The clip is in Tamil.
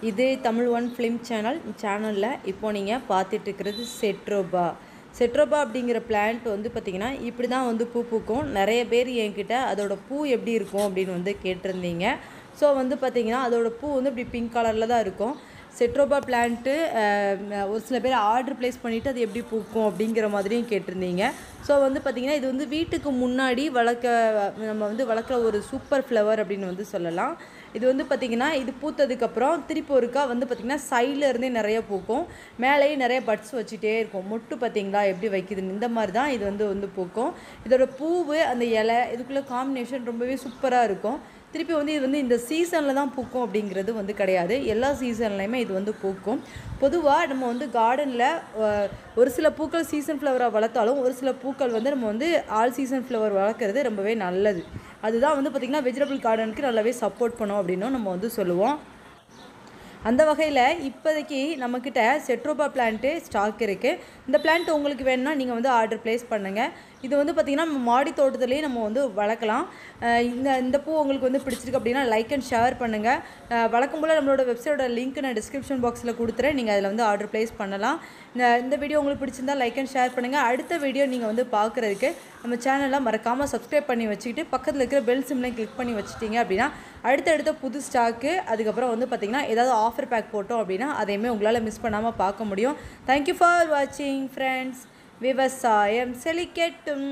இது தமிழ் ஒன் ஃபிலிம் சேனலில் இப்போ நீங்கள் பார்த்துட்டு இருக்கிறது செட்ரோபா அப்படிங்கிற பிளான்ட் வந்து பார்த்திங்கன்னா இப்படி தான் வந்து பூ பூக்கும். நிறைய பேர் என்கிட்ட அதோட பூ எப்படி இருக்கும் அப்படின்னு வந்து கேட்டிருந்தீங்க. ஸோ வந்து பார்த்திங்கன்னா அதோட பூ வந்து இப்படி பிங்க் கலரில் தான் இருக்கும். செட்ரோபா பிளான்ட்டு ஒரு சில பேர் ஆர்டர் ப்ளேஸ் பண்ணிவிட்டு அது எப்படி பூக்கும் அப்படிங்கிற மாதிரியும் கேட்டிருந்தீங்க. ஸோ வந்து பார்த்திங்கன்னா இது வந்து வீட்டுக்கு முன்னாடி நம்ம வந்து வளர்க்குற ஒரு சூப்பர் ஃப்ளவர் அப்படின்னு வந்து சொல்லலாம். இது வந்து பார்த்திங்கன்னா இது பூத்ததுக்கப்புறம் திருப்பி ஒருக்கா வந்து பார்த்திங்கன்னா சைடில் இருந்தே நிறைய பூக்கும், மேலேயே நிறைய பட்ஸ் வச்சுட்டே இருக்கும். மொட்டு பார்த்திங்களா எப்படி வைக்குதுன்னு, இந்த மாதிரி தான் இது வந்து பூக்கும். இதோட பூவு அந்த இலை இதுக்குள்ளே காம்பினேஷன் ரொம்பவே சூப்பராக இருக்கும். திருப்பி வந்து இது வந்து இந்த சீசனில் தான் பூக்கும் அப்படிங்கிறது வந்து கிடையாது, எல்லா சீசன்லையுமே இது வந்து பூக்கும். பொதுவாக நம்ம வந்து கார்டனில் ஒரு சில பூக்கள் சீசன் ஃப்ளவராக வளர்த்தாலும் ஒரு சில பூக்கள் வந்து நம்ம வந்து ஆல் சீசன் ஃப்ளவர் வளர்க்குறது ரொம்பவே நல்லது. அதுதான் வந்து பார்த்திங்கன்னா வெஜிடபிள் கார்டனுக்கு நல்லாவே சப்போர்ட் பண்ணும் அப்படின்னும் நம்ம வந்து சொல்லுவோம். அந்த வகையில் இப்போதைக்கு நம்மக்கிட்ட செட்ரோபா பிளான்ட்டு ஸ்டாக் இருக்குது. இந்த பிளான்ட் உங்களுக்கு வேணும்னா நீங்கள் வந்து ஆர்டர் ப்ளேஸ் பண்ணுங்கள். இது வந்து பார்த்திங்கன்னா நம்ம மாடி தோட்டத்துலேயே நம்ம வந்து வளர்க்கலாம். இந்த பூ உங்களுக்கு வந்து பிடிச்சிருக்கு அப்படின்னா லைக் அண்ட் ஷேர் பண்ணுங்கள். வழக்கம் போல் நம்மளோட வெப்சைட்டோட லிங்க் நான் டிஸ்கிரிப்ஷன் பாக்ஸில் கொடுத்துறேன், நீங்கள் அதில் வந்து ஆர்டர் ப்ளேஸ் பண்ணலாம். இந்த வீடியோ உங்களுக்கு பிடிச்சிருந்தால் லைக் அண்ட் ஷேர் பண்ணுங்கள். அடுத்த வீடியோ நீங்கள் வந்து பார்க்குறதுக்கு நம்ம சேனலில் மறக்காமல் சப்ஸ்கிரைப் பண்ணி வச்சுக்கிட்டு பக்கத்தில் இருக்கிற பெல் சிம்லையும் கிளிக் பண்ணி வச்சுட்டிங்க அப்படின்னா அடுத்தடுத்த புது ஸ்டாக்கு, அதுக்கப்புறம் வந்து பார்த்திங்கன்னா ஏதாவது ஆஃபர் பேக் போட்டோம் அப்படின்னா அதையுமே உங்களால் மிஸ் பண்ணாமல் பார்க்க முடியும். தேங்க்யூ ஃபார் வாட்சிங் ஃப்ரெண்ட்ஸ். விவசாயம் செழிக்கட்டும்.